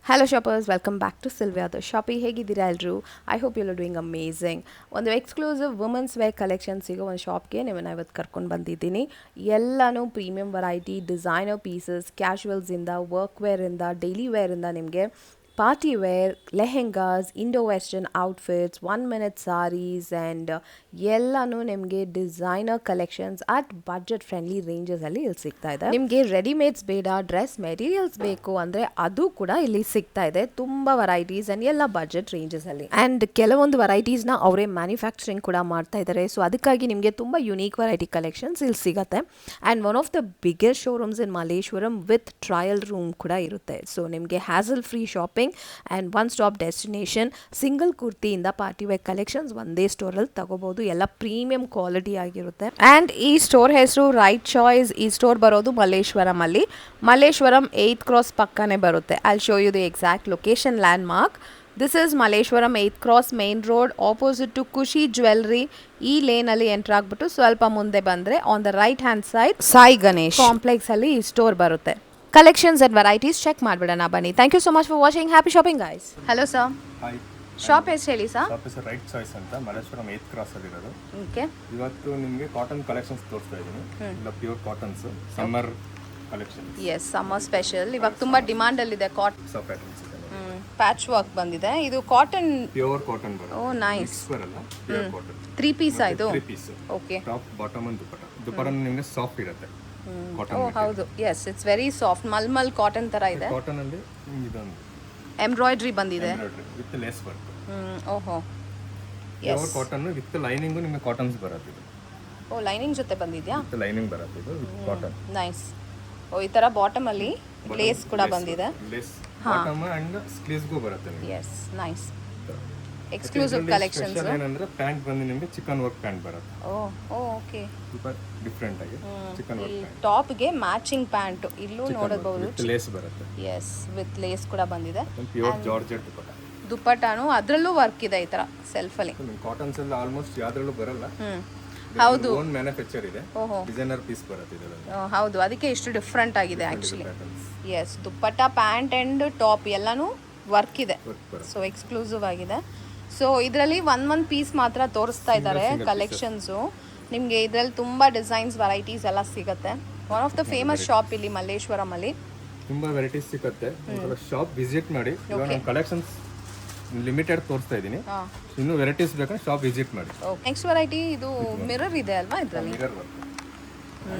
Hello shoppers, welcome back to Sylvia the shoppy. ಹೇಗಿದ್ದೀರಾ ಎಲ್ಲರೂ? I hope you are doing amazing. ಒಂದು exclusive women's wear collection ಸಿಗೋ ಒಂದು ಶಾಪ್ಗೆ ನಿಮ್ಮನ್ನು ಇವತ್ತು ಕರ್ಕೊಂಡು ಬಂದಿದ್ದೀನಿ. ಎಲ್ಲನೂ ಪ್ರೀಮಿಯಂ ವೆರೈಟಿ, ಡಿಸೈನರ್ ಪೀಸಸ್, ಕ್ಯಾಶುವಲ್ಸಿಂದ, ವರ್ಕ್ ವೇರಿಂದ, ಡೈಲಿ ವೇರಿಂದ ನಿಮಗೆ party wear, lehengas, Indo western outfits, 1 minute saris and ಎಲ್ಲನೂ ನಿಮಗೆ designer collections at budget friendly ರೇಂಜಸಲ್ಲಿ ಇಲ್ಲಿ ಸಿಗ್ತಾ ಇದೆ. ನಿಮಗೆ ರೆಡಿಮೇಡ್ಸ್ ಬೇಡ, ಡ್ರೆಸ್ ಮೆಟೀರಿಯಲ್ಸ್ ಬೇಕು ಅಂದರೆ ಅದು ಕೂಡ ಇಲ್ಲಿ ಸಿಗ್ತಾ ಇದೆ. ತುಂಬ ವೆರೈಟೀಸ್ ಆ್ಯಂಡ್ ಎಲ್ಲ ಬಡ್ಜೆಟ್ ರೇಂಜಸಲ್ಲಿ. ಆ್ಯಂಡ್ ಕೆಲವೊಂದು ವೆರೈಟೀಸ್ನ ಅವರೇ ಮ್ಯಾನುಫ್ಯಾಕ್ಚರಿಂಗ್ ಕೂಡ ಮಾಡ್ತಾ ಇದ್ದಾರೆ. ಸೊ ಅದಕ್ಕಾಗಿ ನಿಮಗೆ ತುಂಬ ಯುನೀಕ್ ವೆರೈಟಿ ಕಲೆಕ್ಷನ್ಸ್ ಇಲ್ಲಿ ಸಿಗುತ್ತೆ. And one of the biggest showrooms in Malleshwaram with trial room ಕೂಡ ಇರುತ್ತೆ. ಸೊ ನಿಮಗೆ hassle free shopping and one stop destination. Single ಕುರ್ತಿಯಿಂದ ಪಾರ್ಟಿ ವೇರ್ ಕಲೆಕ್ಷನ್ಸ್ ಒಂದೇ ಸ್ಟೋರಲ್ಲಿ ತಗೋಬಹುದು. ಎಲ್ಲ ಪ್ರೀಮಿಯಂ ಕ್ವಾಲಿಟಿ ಆಗಿರುತ್ತೆ. ಆ್ಯಂಡ್ ಈ ಸ್ಟೋರ್ ಹೆಸರು ರೈಟ್ ಚಾಯ್ಸ್. ಈ ಸ್ಟೋರ್ ಬರೋದು ಮಲ್ಲೇಶ್ವರಂ ಅಲ್ಲಿ. ಮಲ್ಲೇಶ್ವರಂ 8th ಕ್ರಾಸ್ ಪಕ್ಕನೇ ಬರುತ್ತೆ. I show you the exact location landmark. This is Malleshwaram 8th cross main road, opposite to Khushi jewellery. ಈ ಲೇನಲ್ಲಿ ಎಂಟರ್ ಆಗ್ಬಿಟ್ಟು ಸ್ವಲ್ಪ ಮುಂದೆ ಬಂದರೆ on the right hand side Sai Ganesh complex ಅಲ್ಲಿ ಈ ಸ್ಟೋರ್ ಬರುತ್ತೆ. ಕಲೆಕ್ಷನ್ಸ್ ಅಂಡ್ ವೆರೈಟೀಸ್ ಚೆಕ್ ಮಾಡ್ಬಿಡೋಣ ಬನ್ನಿ. Thank you so much for watching. Happy shopping guys. Hello sir, hi. Shop ಹೆಸರು ಹೇಳಿ ಸರ್. ಶಾಪ್ ಹೆಸರು ರೈಟ್ ಚಾಯ್ಸ್ ಅಂತ, ಮಲ್ಲೇಶ್ವರಂ 8th ಕ್ರಾಸ್ ಅಲ್ಲಿ ಇರೋದು. ಓಕೆ, ಇವತ್ತು ನಿಮಗೆ ಕಾಟನ್ ಕಲೆಕ್ಷನ್ಸ್ ತೋರಿಸ್ತಾ ಇದ್ದೀನಿ. ಇಲ್ಲ pure cottons, summer collection. Yes, summer special. ಇವಾಗ ತುಂಬಾ ಡಿಮಾಂಡ್ ಅಲ್ಲಿ ಇದೆ ಕಾಟನ್. ಹೊಸ ಪ್ಯಾಟರ್ನ್ಸ್ ಇದೆ. ಪ್ಯಾಚ್ ವರ್ಕ್ ಬಂದಿದೆ. ಇದು ಕಾಟನ್, ಪ್ಯೂರ್ ಕಾಟನ್ ಬರುತ್ತೆ. Oh nice. ಬರಲ್ಲ, ಪ್ಯೂರ್ ಕಾಟನ್. 3 ಪೀಸ್ ಇದು. 3 piece. Okay, top bottom and dupatta. Dupatta ನಿಮಗೆ ಸಾಫ್ಟ್ ಇರುತ್ತೆ. ಕಾಟನ್. ಓ ಹೌದು, yes, it's very soft, malmal cotton ತರ ಇದೆ. ಕಾಟನ್ ಅಲ್ಲಿ ಇದೊಂದು ಎಂಬ್ರಾಯ್ಡ್ರಿ ಬಂದಿದೆ ವಿತ್ ಲೇಸ್ ವರ್ಕ್. ಓಹೋ, ಪ್ಯೂರ್ ಕಾಟನ್ ವಿತ್ ಲೈನಿಂಗ್ ನಿಮಗೆ ಕಾಟನ್ಸ್ ಬರುತ್ತೆ. ಇದು ಓ ಲೈನಿಂಗ್ ಜೊತೆ ಬಂದಿದ್ಯಾ? ವಿತ್ ಲೈನಿಂಗ್ ಬರುತ್ತೆ. ಇದು ವಿತ್ ಕಾಟನ್. ನೈಸ್. ಓ ಈ ತರ ಬಾಟಮ್ ಅಲ್ಲಿ ಲೇಸ್ ಕೂಡ ಬಂದಿದೆ. ಲೇಸ್ ಬಾಟಮ್ ಅಂಡ್ ಸ್ಲೀವ್ಸ್ ಗೂ ಬರುತ್ತೆ ನಿಮಗೆ. Yes, nice. Exclusive collections. ಏನಂದ್ರೆ ಪ್ಯಾಂಟ್ ಬಂದು ನಿಮಗೆ ಚಿಕನ್ ವರ್ಕ್ ಪ್ಯಾಂಟ್ ಬರುತ್ತೆ. ಓ ಓಕೆ, ಸೂಪರ್ ಡಿಫರೆಂಟ್ ಆಗಿ ಚಿಕನ್ ವರ್ಕ್ ಪ್ಯಾಂಟ್. ಟಾಪ್ ಗೆ ಮ್ಯಾಚಿಂಗ್ ಪ್ಯಾಂಟ್ ಇಲ್ಲೂ ನೋಡಬಹುದು. ಲೇಸ್ ಬರುತ್ತೆ. ಎಸ್, ವಿತ್ ಲೇಸ್ ಕೂಡ ಬಂದಿದೆ. Pure georgette dupatta. ದುಪಟ್ಟಾನು ಅದರಲ್ಲೂ ವರ್ಕ್ ಇದೆ ಈ ತರ ಸೆಲ್ಫ್ ಅಲ್ಲಿ. ಕಾಟನ್ಸ್ ಎಲ್ಲ ಆಲ್ಮೋಸ್ಟ್ ಯಾವ್ದ್ರಲ್ಲೂ ಬರಲ್ಲ. ಹೌದು, ಓನ್ ಮ್ಯಾನುಫ್ಯಾಕ್ಚರ್ ಇದೆ. ಓಹೋ, ಡಿಸೈನರ್ ಪೀಸ್ ಬರುತ್ತೆ ಇದರಲ್ಲಿ. ಹೌದು, ಅದಕ್ಕೆ ಇಷ್ಟು ಡಿಫ್ರೆಂಟ್ ಆಗಿದೆ actually. Yes, dupatta, pant and top ಎಲ್ಲಾನು ವರ್ಕ್ ಇದೆ. ಸೊ ಎಕ್ಸ್ಕ್ಲೂಸಿವ್ ಆಗಿದೆ. ಸೊ ಇದರಲ್ಲಿ ಒಂದ್ ಪೀಸ್ ಮಾತ್ರ ತೋರಿಸ್ತಾ ಇದ್ದಾರೆ ಕಲೆಕ್ಷನ್ಸು. ನಿಮಗೆ ಇದರಲ್ಲಿ ತುಂಬಾ ಡಿಸೈನ್ಸ್, ವೆರೈಟೀಸ್ ಎಲ್ಲ ಸಿಗುತ್ತೆ. One of the famous shop ಇಲ್ಲಿ ಮಲ್ಲೇಶ್ವರಂ ಅಲ್ಲಿ. ತುಂಬಾ ವೆರೈಟೀಸ್ ಸಿಗುತ್ತೆ. ಶಾಪ್ ವಿಸಿಟ್ ಮಾಡಿ. ಇವಾಗ ಕಲೆಕ್ಷನ್ಸ್ ಲಿಮಿಟೆಡ್ ತೋರಿಸ್ತಾ ಇದ್ದೀನಿ. ಇನ್ನು ವೆರೈಟೀಸ್ ಬೇಕಾದ್ರೆ ಶಾಪ್ ವಿಸಿಟ್ ಮಾಡಿ. ನೆಕ್ಸ್ಟ್ ವೆರೈಟಿ ಇದು ಮಿರರ್ ಇದೆ ಅಲ್ವಾ ಇದರಲ್ಲಿ? Mirror work.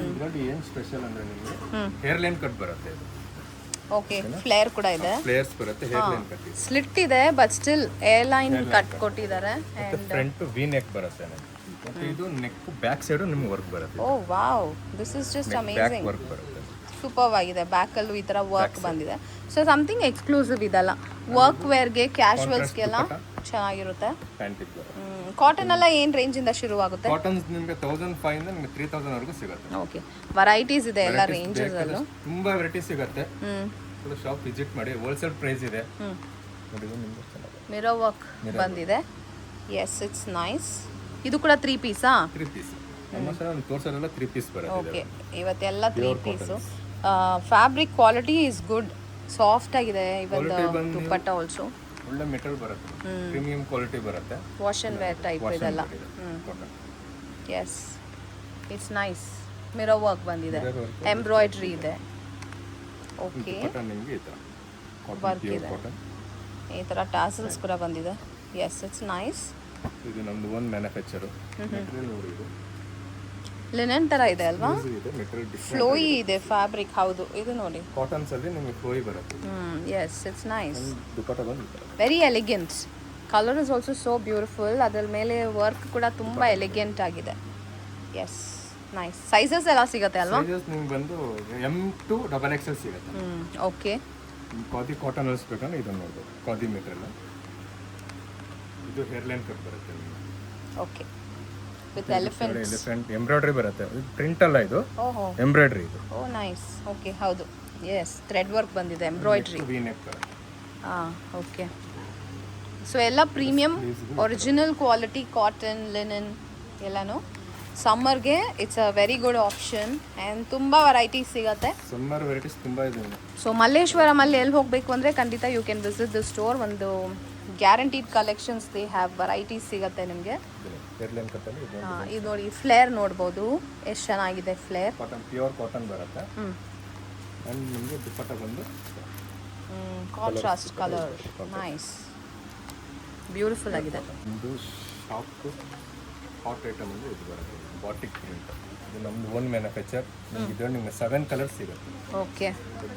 ಇದರಲ್ಲಿ ಏನು ಸ್ಪೆಷಲ್ ಅಂದ್ರೆ ನಿಮಗೆ ಹೇರ್ ಲೈನ್ ಕಟ್ ಬರುತ್ತೆ. ಇದು ಓಕೆ, ಫ್ಲೇರ್ ಕೂಡ ಇದೆ. ಫ್ಲೇರ್ಸ್ ಬರುತ್ತೆ, ಹೇರ್ ಲೈನ್ ಕಟ್. ಸ್ಲಿಟ್ ಇದೆ but still A line cut ಕೊಟ್ಟಿದ್ದಾರೆ. ಮತ್ತೆ ಫ್ರಂಟ್ ವಿ ನೆಕ್ ಬರುತ್ತೆ. ಮತ್ತೆ ಇದು ನೆಕ್ ಬ್ಯಾಕ್ ಸೈಡ್ ನಿಮಗೆ ವರ್ಕ್ ಬರುತ್ತೆ. Oh wow, this is just amazing. Work ಬರುತ್ತೆ. ಸೂಪರ್ ಆಗಿದೆ. ಬ್ಯಾಕ್ ಅಲ್ಲೂ ಈ ತರ ವರ್ಕ್ ಬಂದಿದೆ. ಸೊ ಸಮಥಿಂಗ್ ಎಕ್ಸ್ಕ್ಲೂಸಿವ್ ಇದಲ್ಲ. ವರ್ಕ್ ವೇರ್ಗೆ, ಕ್ಯಾಶುವಲ್ಸ್ಗೆಲ್ಲ ಚೆನ್ನಾಗಿರುತ್ತೆ. ಕಾಟನ್ ಎಲ್ಲ ಏನ್ ರೇಂಜ್ ಇಂದ ಶುರು ಆಗುತ್ತೆ? ಕಾಟನ್ಸ್ ನಿಮಗೆ 1500 ಇಂದ ನಿಮಗೆ 3000 ವರೆಗೂ ಸಿಗುತ್ತೆ. ಓಕೆ, ವೆರೈಟೀಸ್ ಇದೆ ಎಲ್ಲ ರೇಂಜಸ್ ಅಲ್ಲೂ. ತುಂಬಾ ವೆರೈಟೀಸ್ ಸಿಗುತ್ತೆ. ಶಾಪ್ ವಿಸಿಟ್ ಮಾಡಿ. ಹೋಲ್ಸೇಲ್ ಪ್ರೈಸ್ ಇದೆ. ಮಿರರ್ ವರ್ಕ್ ಬಂದಿದೆ. Yes, it's nice. ಇದು ಕೂಡ 3 ಪೀಸಾ? 3 ಪೀಸ್. ನಮ್ಮ ತೋರ್ಸೋರೆಲ್ಲ 3 ಪೀಸ್ ಬರುತ್ತೆ. ಓಕೆ, ಇವತ್ತೆಲ್ಲ 3 piece. Fabric quality is good, soft ಆಗಿದೆ. ಇವನ್ ದುಪ್ಪಟ್ಟ ಆಲ್ಸೋ ಒಳ್ಳೆ ಮೆಟೀರಿಯಲ್ ಬರುತ್ತೆ. ಪ್ರೀಮಿಯಂ ಕ್ವಾಲಿಟಿ ಬರುತ್ತೆ. ವಾಶ್ ಅಂಡ್ ವೇರ್ ಟೈಪ್ ಇದೆಲ್ಲ. Yes, it's nice. Mirror work ಬಂದಿದೆ, ಎಂಬ್ರಾಯ್ಡ್ರಿ ಇದೆ. ಓಕೆ, ವರ್ಕ್ ಇದೆ. ಈ ಥರ ಟಾಸಲ್ಸ್ ಕೂಡ ಬಂದಿದೆ. Yes, it's nice. ಇದು ನಮ್ದು ಓನ್ ಮ್ಯಾನುಫ್ಯಾಕ್ಚರ್. ಮೆಟೀರಿಯಲ್ ನೋಡಿ, ಇದು ಲಿನೆನ್ ತರ ಇದೆ ಅಲ್ವಾ? ಫ್ಲೋಯಿ ಇದೆ ಫ್ಯಾಬ್ರಿಕ್. ಹೌದು, ಇದು ನೋಡಿ ಕಾಟನ್ಸ್ ಅಲ್ಲಿ ನಿಮಗೆ ಫ್ಲೋಯಿ ಬರುತ್ತೆ. S, it's nice. ದುಪಟ್ಟ ಬಂದು very elegant. Colour is also so beautiful. ಅದರ ಮೇಲೆ ವರ್ಕ್ ಕೂಡ ತುಂಬಾ ಎಲಿಗೆಂಟ್ ಆಗಿದೆ. S, nice. ಸೈಜಸ್ ಎಲ್ಲ ಸಿಗುತ್ತೆ ಅಲ್ವಾ? ಸೈಜಸ್ ನಿಮಗೆ ಬಂದು M to XXL ಸಿಗುತ್ತೆ. ಓಕೆ, ಖಾದಿ ಕಾಟನ್ ಅಳಿಸ್ಬೇಕಂದ್ರೆ ಇದನ್ನು ನೋಡ್ಬೋದು. ಖಾದಿ ಮೆಟೀರಿಯಲ್. ಇದು ಹೇರ್ ಲೈನ್ ಕಟ್ ಬರುತ್ತೆ. ಓಕೆ, ವಿತ್ ಎಲಿಫೆಂಟ್ ಎಂಬ್ರಾಯ್ಡ್ರಿ ಬರುತ್ತೆ. ಪ್ರಿಂಟ್ ಅಲ್ಲ, ಇದು ಎಂಬ್ರಾಯ್ಡ್ರಿ. ಇದು ಓ ನೈಸ್. ಓಕೆ, ಹೌದು. ಎಸ್, ಥ್ರೆಡ್ ವರ್ಕ್ ಬಂದಿದೆ, embroidery. V neck. Okay. So ಎಲ್ಲ premium, original quality cotton, linen ಎಲ್ಲನೂ. ಸಮ್ಮರ್ಗೆ it's a very good option and ತುಂಬ ವೆರೈಟೀಸ್ ಸಿಗುತ್ತೆ. ಸಮ್ಮರ್ ವೆರೈಟೀಸ್ ತುಂಬ ಇದೆ ಮೇಡಮ್. ಸೊ ಮಲ್ಲೇಶ್ವರಮಲ್ಲಿ ಎಲ್ಲಿ ಹೋಗಬೇಕು ಅಂದರೆ ಖಂಡಿತ you can visit the store. ಒಂದು guaranteed collections they have varieties ಸಿಗುತ್ತೆ ನಿಮಗೆ. ಏರ್ಲೈನ್ ಕಟ್ಟಲ್ಲಿ ಇದು ನೋಡಿ ಫ್ಲೇರ್ ನೋಡ್ಬೋದು ಎಷ್ಟು ಚೆನ್ನಾಗಿದೆ ಫ್ಲೇರ್. ಕಾಟನ್ ಪ್ಯೂರ್ ಕಾಟನ್ ಬರುತ್ತೆ. ಆ್ಯಂಡ್ ನಿಮಗೆ ದುಪ್ಪಟ್ಟ ಬಂದು ಕಾಂಟ್ರಾಸ್ಟ್ ಕಲರ್ ನೈಸ್ ಬ್ಯೂಟಿಫುಲ್ ಆಗಿದೆ. ಇದು ಶಾಪ್ ಹಾಟ್ ಐಟಮ್ ಅಂದರೆ ಇದು ಬರುತ್ತೆ ಬಾಟಿಕ್ ಪ್ರಿಂಟ್. ಇದು ನಮ್ಮದು ಓನ್ ಮ್ಯಾನುಫ್ಯಾಕ್ಚರ್. ಇದರಲ್ಲಿ ನಿಮಗೆ 7 ಕಲರ್ಸ್ ಸಿಗುತ್ತೆ. ಓಕೆ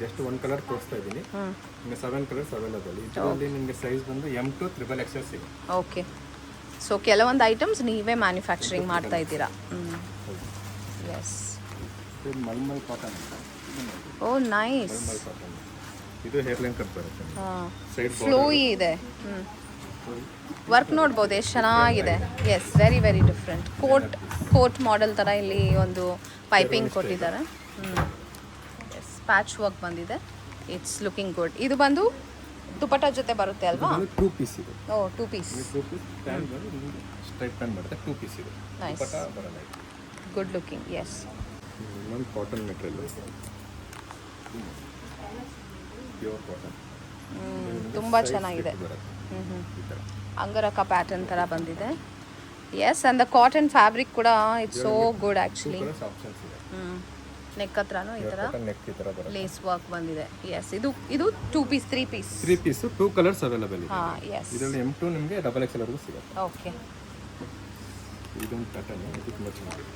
ಜಸ್ಟ್ 1 ಕಲರ್ ತೋರಿಸ್ತಾ ಇದ್ದೀನಿ. ನಿಮಗೆ 7 ಕಲರ್ಸ್ ಅವೈಲೇಬಲ್. ಇದರಲ್ಲಿ ನಿಮಗೆ ಸೈಜ್ ಬಂದು M to XXL ಸಿಗುತ್ತೆ. ಓಕೆ ಸೊ ಕೆಲವೊಂದು ಐಟಮ್ಸ್ ನೀವೇ ಮ್ಯಾನುಫ್ಯಾಕ್ಚರಿಂಗ್ ಮಾಡ್ತಾ ಇದ್ದೀರಾ. ಎಸ್ ಇದು ಮಲ್ಮಲ್ ಕಾಟನ್ ಅಂತ. Oh nice. ಮಲ್ಮಲ್ ಕಾಟನ್ ಇದು ಹೇರ್ಲೈನ್ ಕಟ್ ಬರುತ್ತೆ. ಸೈಡ್ ಫ್ಲೋಯಿ ಇದೆ. ವರ್ಕ್ ನೋಡ್ಬೋದು ಎಷ್ಟು ಚೆನ್ನಾಗಿದೆ. Yes very very different. Coat model ಥರ ಇಲ್ಲಿ ಒಂದು ಪೈಪಿಂಗ್ ಕೊಟ್ಟಿದ್ದಾರೆ. ಎಸ್ ಪ್ಯಾಚ್ ವರ್ಕ್ ಬಂದಿದೆ. It's looking good. ಇದು ಬಂದು ದುಪಟ್ಟ ಜೊತೆ ಬರುತ್ತೆ ಅಲ್ವಾ? 2 ಪೀಸ್ ಇದೆ. ಓ 2 ಪೀಸ್. 2 ಪೀಸ್ ಪ್ಯಾನ್ ಬಂದು ನಿಮಗೆ ಸ್ಟ್ರೈಟ್ ಪ್ಯಾನ್ ಬರುತ್ತೆ. 2 ಪೀಸ್ ಇದೆ. ನೈಸ್ ದುಪಟ್ಟ ಬರಲ್ಲ. Good looking. ಎಸ್ ಇನ್ನೊಂದು ಕಾಟನ್ ಮೆಟೀರಿಯಲ್ ಪ್ಯೂರ್ ಕಾಟನ್ ತುಂಬ ಚೆನ್ನಾಗಿದೆ. ಈ ಥರ ಅಂಗರಕ ಪ್ಯಾಟರ್ನ್ ಥರ ಬಂದಿದೆ. Yes and the cotton fabric ಕೂಡ it's so good actually. Options ಇದೆ. ನೆಕ್ ಹತ್ರನೂ ಈ ಥರ ನೆಕ್ ಈ ಥರ ಬರುತ್ತೆ. ಲೇಸ್ ವರ್ಕ್ ಬಂದಿದೆ. ಎಸ್ ಇದು 2 piece 3 piece 3 piece 2 colours available ಇದೆ. ಹಾಂ ಎಸ್ ಇದರಲ್ಲಿ M2 ನಿಮಗೆ XXL ವರೆಗೂ ಸಿಗುತ್ತೆ. ಓಕೆ ಇದೊಂದು ಪ್ಯಾಟರ್ನ್ ಇದು ತುಂಬ ಚೆನ್ನಾಗಿದೆ.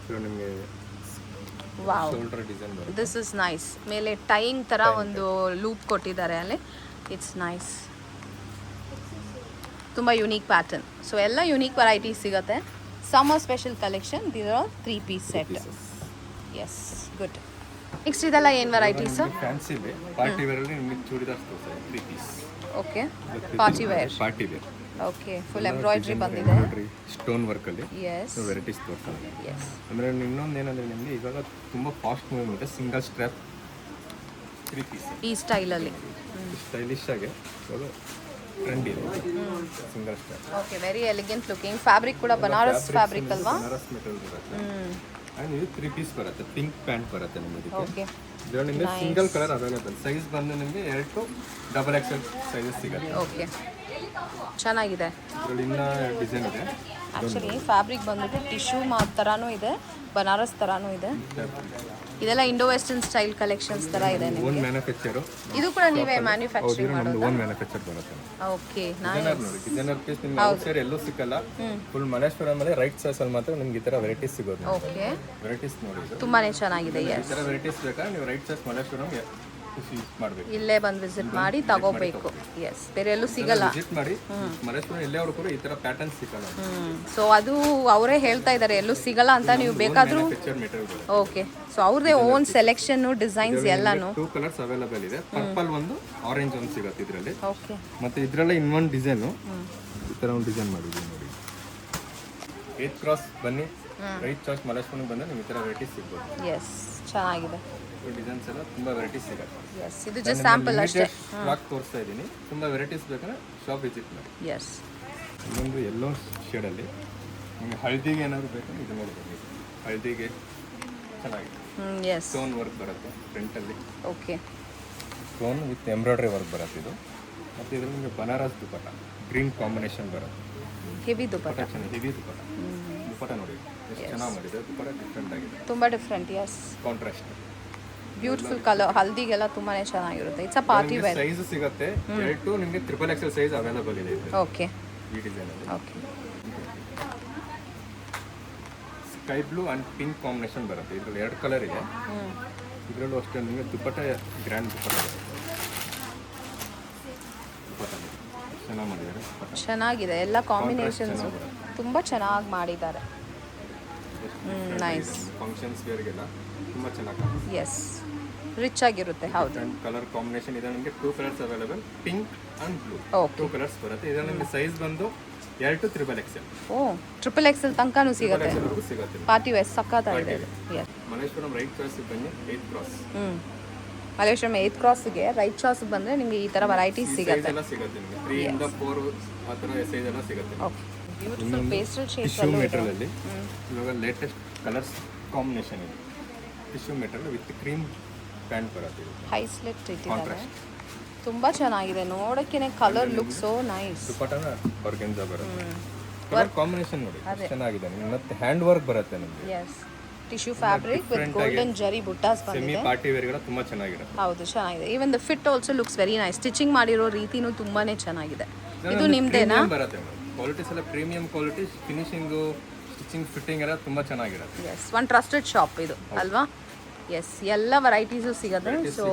ಸೊ ನಿಮಗೆ ವಾವ್ ಶೋಲ್ಡರ್ ಡಿಸೈನ್ ಬರುತ್ತೆ. This is nice. ಮೇಲೆ ಟೈಯಿಂಗ್ ಥರ ಒಂದು ಲೂಪ್ ಕೊಟ್ಟಿದ್ದಾರೆ ಅಲ್ಲಿ. It's nice. ತುಂಬ ಯುನೀಕ್ ಪ್ಯಾಟರ್ನ್. ಸೊ ಎಲ್ಲ ಯುನೀಕ್ ವೆರೈಟೀಸ್ ಸಿಗುತ್ತೆ. Summer special collection. This are 3 piece set. Yes good. Next ಇದೆಲ್ಲ ಏನು ವೆರೈಟೀಸ್? ಫ್ಯಾನ್ಸಿ ಇದೆ. ಪಾರ್ಟಿ ವೇರ್ ಅಲ್ಲಿ ನಿಮಗೆ ಚೂಡಿದಾರ್ಸ್ ತೋರಿಸ್ತಾರೆ 3 piece. Okay party wear. Party wear. Okay full embroidery ಬಂದಿದೆ. ಸ್ಟೋನ್ ವರ್ಕ್ ಅಲ್ಲಿ ಎಸ್ ವೆರೈಟೀಸ್ ತೋರಿಸ್ತಾರೆ. ಎಸ್ ಅಂದರೆ ಇನ್ನೊಂದು ಏನಂದರೆ ನಿಮಗೆ ಇವಾಗ ತುಂಬ ಫಾಸ್ಟ್ ಮೂವಿಂಗ್ ಇದೆ. ಸಿಂಗಲ್ ಸ್ಟ್ರ್ಯಾಪ್ 3 ಪೀಸ್ ಈ ಸ್ಟೈಲಲ್ಲಿ. ಸ್ಟೈಲಿಶ್ ಆಗಿ ಇವಾಗ ಟ್ರೆಂಡ್ ಇದೆ single strap. Okay very elegant looking. Fabric ಕೂಡ ಬನಾರಸ್ ಫ್ಯಾಬ್ರಿಕ್ ಅಲ್ವಾ? ಬನಾರಸ್ ಮೆಟೀರಿಯಲ್ ಬರುತ್ತೆ. ಆ್ಯಂಡ್ ಇದು 3 ಪೀಸ್ ಬರುತ್ತೆ. ಪಿಂಕ್ ಪ್ಯಾಂಟ್ ಬರುತ್ತೆ ನಿಮಗೆ. ಓಕೆ ಇದರಲ್ಲಿ ನಿಮಗೆ ಸಿಂಗಲ್ ಕಲರ್ ಅವೈಲೇಬಲ್. ಸೈಜ್ ಬಂದು ನಿಮಗೆ 2 to XXL ಸೈಜಸ್ ಸಿಗುತ್ತೆ. ಓಕೆ ಚೆನ್ನಾಗಿದೆ. ಇದರಲ್ಲಿ ಇನ್ನೂ ಡಿಸೈನ್ ಇದೆ. ಆ್ಯಕ್ಚುಲಿ ಫ್ಯಾಬ್ರಿಕ್ ಬಂದ್ಬಿಟ್ಟು ಟಿಶ್ಯೂ ಥರನೂ ಇದೆ, ಬನಾರಸ್ ಥರನೂ ಇದೆ. ಇದೆಲ್ಲ ಇಂಡೋ ವೆಸ್ಟರ್ನ್ ಸ್ಟೈಲ್ ಕಲೆಕ್ಷನ್ಸ್ ಥರ ಇದೆ ಓನ್ ನಿಮಗೆ. ಮ್ಯಾನುಫ್ಯಾಕ್ಚರು. ಇದು ಕೂಡ ನೀವೇ ಮ್ಯಾನುಫ್ಯಾಕ್ಚರಿಂಗ್ ನಮ್ಮದು ಮಾಡೋದು? ಓನ್ ಮ್ಯಾನುಫ್ಯಾಕ್ಚರ್ ಬರುತ್ತೆ. ಓಕೆ ಡಿಸೈನರ್ ನೋಡಿ. ಡಿಸೈನರ್ ಪೀಸ್ ನಿಮ್ಗೆ ಔಟ್ ಸೈಡ್ ಎಲ್ಲೂ ಸಿಕ್ಕಲ್ಲ. ಫುಲ್ ಮಲ್ಲೇಶ್ವರಂ ಮೇಲೆ ರೈಟ್ ಸೈಸಲ್ಲಿ ಮಾತ್ರ ನಿಮ್ಗೆ ಈ ಥರ ವೆರೈಟೀಸ್ ಸಿಗೋದು. ಓಕೆ ವೆರೈಟೀಸ್ ನೋಡಿ. ಇದು ತುಂಬಾ ಚೆನ್ನಾಗಿದೆ. ಈ ಎಸ್ ಥರ ವೆರೈಟೀಸ್ ಬೇಕಾದ್ರೆ ನೀವು ರೈಟ್ ಸೈಸ್ ಮಲ್ಲೇಶ್ವರಂ ಯೂಸ್ ಮಾಡಬೇಕು. ಇಲ್ಲೇ ಬಂದು ವಿಸಿಟ್ ಮಾಡಿ ತಗೋಬೇಕು. ಎಸ್ ಬೇರೆ ಎಲ್ಲೂ ಸಿಗಲ್ಲ. ವಿಸಿಟ್ ಮಾಡಿ. ಮಲ್ಲೇಶ್ವರಂ ಎಲ್ಲೇ ಅವ್ರು ಕೂಡ ಈ ಥರ ಪ್ಯಾಟರ್ನ್ ಸಿಕ್ಕಲ್ಲ. ಸೊ ಅದು ಅವರೇ ಹೇಳ್ತಾ ಇದ್ದಾರೆ ಎಲ್ಲೂ ಸಿಗಲ್ಲ ಅಂತ. ನೀವು ಬೇಕಾದರೂ ಪಿಕ್ಚರ್ ಮೆಟೀರಿಯಲ್. ಓಕೆ ಸೊ ಅವ್ರದೇ ಓನ್ ಸೆಲೆಕ್ಷನ್ನು ಡಿಸೈನ್ಸ್ ಎಲ್ಲಾನು. 2 ಕಲರ್ಸ್ ಅವೈಲೇಬಲ್ ಇದೆ. ಪರ್ಪಲ್ ಒಂದು, ಆರೆಂಜ್ ಒಂದು ಸಿಗುತ್ತೆ ಇದರಲ್ಲಿ. ಓಕೆ ಮತ್ತೆ ಇದರಲ್ಲೇ ಇನ್ನೊಂದು ಡಿಸೈನು ಈ ಥರ ಒಂದು ಡಿಸೈನ್ ಮಾಡಿದ್ದೀವಿ ನೋಡಿ. 8 ಕ್ರಾಸ್ ಬನ್ನಿ ರೈಟ್ ಚಾಯ್ಸ್ ಮಲ್ಲೇಶ್ವರಂ ಬಂದರೆ ನಿಮ್ಗೆ ಈ ಥರ ವೆರೈಟೀಸ್ ಸಿಗ್ಬೋದು. ಎಸ್ ಚೆನ್ನಾಗಿದೆ. ಡಿಸೈನ್ಸ್ ಎಲ್ಲ ತುಂಬ ವೆರೈಟೀಸ್ ಸಿಗುತ್ತೆ. ಎಸ್ ಇದು ಜಸ್ಟ್ ಸ್ಯಾಂಪಲ್ ಅಷ್ಟೇ. ಫ್ರಾಕ್ ತೋರಿಸ್ತಾ ಇದ್ದೀನಿ. ತುಂಬ ವೆರೈಟೀಸ್ ಬೇಕಾದ್ರೆ ಶಾಪ್ ವಿಸಿಟ್ ಮಾಡಿ. ಎಸ್ ಇನ್ನೊಂದು ಎಲ್ಲೋ ಶೇಡಲ್ಲಿ ನಿಮಗೆ ಹಳದಿಗೆ ಏನಾದರೂ ಬೇಕಂದ್ರೆ ಇದು ನೋಡ್ಬೋದು. ಹಳದಿಗೆ ಚೆನ್ನಾಗಿದೆ. ಎಸ್ ಸ್ಟೋನ್ ವರ್ಕ್ ಬರುತ್ತೆ ಫ್ರಂಟಲ್ಲಿ. Okay stone with embroidery work ಬರುತ್ತೆ ಇದು. ಮತ್ತು ಇದರಲ್ಲಿ ನಿಮಗೆ ಬನಾರಸ್ ದುಪಟ್ಟ ಗ್ರೀನ್ ಕಾಂಬಿನೇಷನ್ ಬರುತ್ತೆ. ಹೆವಿ ದುಪಟ್ಟ. ಚೆನ್ನಾಗಿ ಹೆವಿ ದುಪಟ್ಟ. ದುಪಟ್ಟ ನೋಡಿ ಎಷ್ಟು ಚೆನ್ನಾಗಿ ಮಾಡಿದೆ. ದುಪಟ್ಟ ಡಿಫ್ರೆಂಟ್ ಆಗಿದೆ. ತುಂಬ different. Yes contrast beautiful colour. ಹಲ್ದಿಗೆಲ್ಲ ತುಂಬಾ ಚೆನ್ನಾಗಿರುತ್ತೆ. It's a party wear. Size ಸಿಗುತ್ತೆ. 2 ನಿಮಗೆ XXL ಸೈಜ್ ಅವೈಲೇಬಲ್ ಇದೆ ಓಕೆ ಈ ಡಿಸೈನಲ್ಲಿ. Okay sky blue and pink combination ಬರುತ್ತೆ. ಇದರಲ್ಲಿ 2 ಕಲರ್ ಇದೆ. ಇದರಲ್ಲೂ ಅಷ್ಟೇ ನಿಮಗೆ ದುಪಟ್ಟ ಗ್ರ್ಯಾಂಡ್ ದುಪಟ್ಟ ಬರುತ್ತೆ. ದುಪಟ್ಟ ಚೆನ್ನಾಗಿ ಮಾಡಿದ್ದಾರೆ. ಚೆನ್ನಾಗಿದೆ. ಎಲ್ಲ ಕಾಂಬಿನೇಷನ್ಸು ತುಂಬ ಚೆನ್ನಾಗಿ ಮಾಡಿದ್ದಾರೆ. ನೈಸ್. ಫಂಕ್ಷನ್ಸ್ ವೇರ್ಗೆಲ್ಲ ತುಂಬ ಚೆನ್ನಾಗಿ ಕಾಣುತ್ತೆ. ಎಸ್ ರಿಚ್ ಆಗಿರುತ್ತೆ. ಹೌದು ಕಲರ್ ಕಾಂಬಿನೇಷನ್ ಇದೆ. ನಿಮಗೆ 2 colours available. Pink and blue okay 2 colours ಬರುತ್ತೆ. ಇದರಲ್ಲಿ ನಿಮಗೆ ಸೈಜ್ ಬಂದು 2 to XXL. ಓ XXL ತನಕನೂ ಸಿಗುತ್ತೆ. XXL ಸಿಗುತ್ತೆ. ಪಾರ್ಟಿ ವೇರ್ ಸಕ್ಕತ್ತಾಗಿದೆ. ಎಸ್ ಮಲ್ಲೇಶ್ವರಂ ರೈಟ್ ಚಾಯ್ಸ್ ಬನ್ನಿ 8 ಕ್ರಾಸ್. ಮಲ್ಲೇಶ್ವರಂ 8th ಕ್ರಾಸ್ಗೆ ರೈಟ್ ಕ್ರಾಸ್ಗೆ ಬಂದರೆ ನಿಮಗೆ ಈ ಥರ ವೆರೈಟೀಸ್ ಸೈಜ್ ಸಿಗುತ್ತೆ. ಎಲ್ಲ ಸಿಗುತ್ತೆ ನಿಮಗೆ 3 ಇಂದ 4 ಆ ಥರ ಸೈಜ್ ಎಲ್ಲ ಸಿಗುತ್ತೆ. Okay, beautiful pastel shades tissue material ಅಲ್ಲಿ ಇವಾಗ ಲೇಟೆಸ್ಟ್ ಕಲರ್ಸ್ ಕಾಂಬಿನೇಷನ್ ಇದೆ. Tissue material with cream pant ಬರುತ್ತೆ. ಹೈ ಸ್ಲಿಟ್ ಇಟ್ಟಿದ್ದಾರೆ, ತುಂಬ ಚೆನ್ನಾಗಿದೆ ನೋಡೋಕ್ಕೇನೆ. Colour look so nice. ದುಪಟ್ಟಾನ ಬರ್ಗೆಂಜಾ ಬರುತ್ತೆ. ಕಲರ್ ಕಾಂಬಿನೇಷನ್ ನೋಡಿ ಚೆನ್ನಾಗಿದೆ. ಮತ್ತೆ ಹ್ಯಾಂಡ್ ವರ್ಕ್ ಬರುತ್ತೆ ನಿಮಗೆ. Yes, tissue fabric with golden zari buttas semi ಬಂದಿದೆ. ಪಾರ್ಟಿ ವೇರ್ಗೆಲ್ಲ ತುಂಬಾ ಚೆನ್ನಾಗಿರುತ್ತೆ. ಹೌದು, ಚೆನ್ನಾಗಿದೆ. Even the fit also looks very nice. Stitching ಮಾಡಿರೋ ರೀತಿನೂ ತುಂಬಾನೇ ಚೆನ್ನಾಗಿದೆ. ಇದು ನಿಮ್ದೇನಾ? ಬರುತ್ತೆ ಕ್ವಾಲಿಟೀಸ್ ಎಲ್ಲ premium quality, finishing, stitching, fitting ಎಲ್ಲ ತುಂಬಾ ಚೆನ್ನಾಗಿರುತ್ತೆ. ಎಸ್, ಒನ್ ಟ್ರಸ್ಟೆಡ್ ಶಾಪ್ ಇದು ಅಲ್ವಾ? ಎಸ್, ಎಲ್ಲ ವೆರೈಟೀಸು ಸಿಗುತ್ತೆ. ಸೊ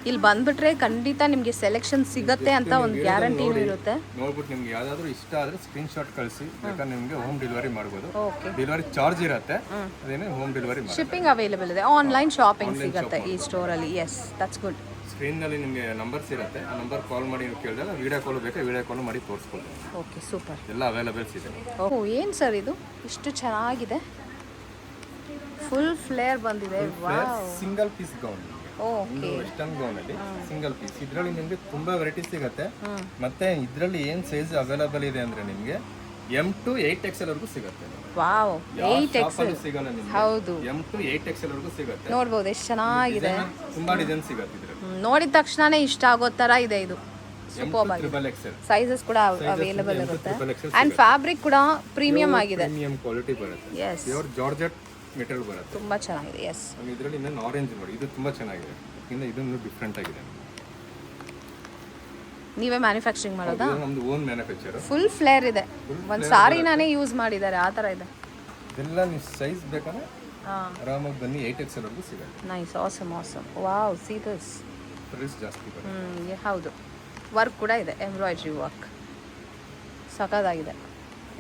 ಇಲ್ಲಿ ಬಂದ್ಬಿಟ್ರೆ ಖಂಡಿತ ನಿಮಗೆ ಸೆಲೆಕ್ಷನ್ ಸಿಗತ್ತೆ ಅಂತ ಒಂದು ಗ್ಯಾರಂಟಿನೂ ಇರುತ್ತೆ. ನೋಡ್ಬಿಟ್ಟು ನಿಮ್ಗೆ ಯಾವ್ದಾದ್ರು ಇಷ್ಟ ಆದ್ರೆ ಸ್ಕ್ರೀನ್ ಶಾಟ್ ಕಳಿಸಿ, ಬೇಕಾದ್ರೆ ನಿಮ್ಗೆ ಹೋಮ್ ಡೆಲಿವರಿ ಮಾಡ್ಬೋದು. ಓಕೆ, ಡೆಲಿವರಿ ಚಾರ್ಜ್ ಇರುತ್ತೆ, ಅದೇನೇ ಹೋಮ್ ಡೆಲಿವರಿ ಮಾಡಿ. ಶಿಪ್ಪಿಂಗ್ ಅವೈಲೇಬಲ್ ಇದೆ, ಆನ್ಲೈನ್ ಶಾಪಿಂಗ್ ಸಿಗುತ್ತೆ ಈ ಸ್ಟೋರಲ್ಲಿ. Yes, that's good. ಸ್ಕ್ರೀನ್ ನಲ್ಲಿ ನಿಮಗೆ ನಂಬರ್ಸ್ ಇರುತ್ತೆ, ಆ ನಂಬರ್ ಕಾಲ್ ಮಾಡಿ ನೀವು ಕೇಳಿದಾಗ ವಿಡಿಯೋ ಕಾಲ್ ಬೇಕಾ ವಿಡಿಯೋ ಕಾಲ್ ಮಾಡಿ ತೋರಿಸ್ಕೊಳ್ಳಿ. Okay, super. ಎಲ್ಲ ಅವೈಲೇಬಲ್ಸ್ ಇದೆ. ಓಹ್, ಏನು ಸರ್ ಇದು ಇಷ್ಟು ಚೆನ್ನಾಗಿದೆ? ಫುಲ್ ಫ್ಲೇರ್ ಬಂದಿದೆ. Wow, single piece gown. Okay, western gown ಅಲ್ಲಿ ಸಿಂಗಲ್ ಪೀಸ್. ಇದರಲ್ಲಿ ನಿಮಗೆ ತುಂಬಾ ವೆರೈಟಿ ಸಿಗುತ್ತೆ. ಮತ್ತೆ ಇದರಲ್ಲಿ ಏನ್ ಸೈಜ್ ಅವೈಲೇಬಲ್ ಇದೆ ಅಂದ್ರೆ ನಿಮಗೆ M to 8XL ವರೆಗೂ ಸಿಗುತ್ತೆ. ವಾವ್, 8XL ಸಿಗಲ್ಲ ನಿಮಗೆ. ಹೌದು, M to 8XL ವರೆಗೂ ಸಿಗುತ್ತೆ. ನೋಡ್ಬೋದು ಎಷ್ಟು ಚೆನ್ನಾಗಿದೆ. ತುಂಬಾ ಡಿಸೈನ್ ಸಿಗುತ್ತೆ ಇದರಲ್ಲಿ. ನೋಡಿದ ತಕ್ಷಣನೇ ಇಷ್ಟ ಆಗೋ ಥರ ಇದೆ ಇದು. ಸೂಪರ್ ಆಗಿದೆ. XXL ಸೈಜಸ್ ಕೂಡ ಅವೈಲೇಬಲ್ ಇರುತ್ತೆ. ಅಂಡ್ ಫ್ಯಾಬ್ರಿಕ್ ಕೂಡ ಪ್ರೀಮಿಯಂ ಆಗಿದೆ. ಪ್ರೀಮಿಯಂ ಕ್ವಾಲಿಟಿ ಬರುತ್ತೆ. ಎಸ್, ಪ್ಯೂರ್ ಜಾರ್ಜೆಟ್ ಮೆಟೀರಿಯಲ್ ಬರುತ್ತೆ. ತುಂಬಾ ಚೆನ್ನಾಗಿದೆ. ಎಸ್, ಇದರಲ್ಲಿ ಇನ್ನೊಂದು ಆರೆಂಜ್ ನೋಡಿ, ಇದು ತುಂಬಾ ಚೆನ್ನಾಗಿದೆ. ಇನ್ನು ಇದೊಂದು ಡಿಫ್ರೆಂಟ್ ಆಗಿದೆ. ನೀವೇ ಮ್ಯಾನುಫ್ಯಾಕ್ಚರಿಂಗ್ ಮಾಡೋದಾ? ಇದು ನಮ್ದು ಓನ್ ಮ್ಯಾನುಫ್ಯಾಕ್ಚರ್. ಫುಲ್ ಫ್ಲೇರ್ ಇದೆ. ಒಂದು ಸಾರಿ ನಾನೇ ಯೂಸ್ ಮಾಡಿದ್ದಾರೆ, ಆ ಥರ ಇದೆ. ಇದೆಲ್ಲ ನೀವು ಸೈಜ್ ಬೇಕಾದ್ರೆ ಆರಾಮಾಗಿ ಬನ್ನಿ, 8XL ವರೆಗೂ ಸಿಗುತ್ತೆ. Nice, awesome awesome. Wow, see this. Price ಜಾಸ್ತಿ ಬರುತ್ತೆ. ಹೌದು, ವರ್ಕ್ ಕೂಡ ಇದೆ, ಎಂಬ್ರಾಯ್ಡ್ರಿ ವರ್ಕ್ ಸಖತ್ತಾಗಿದೆ.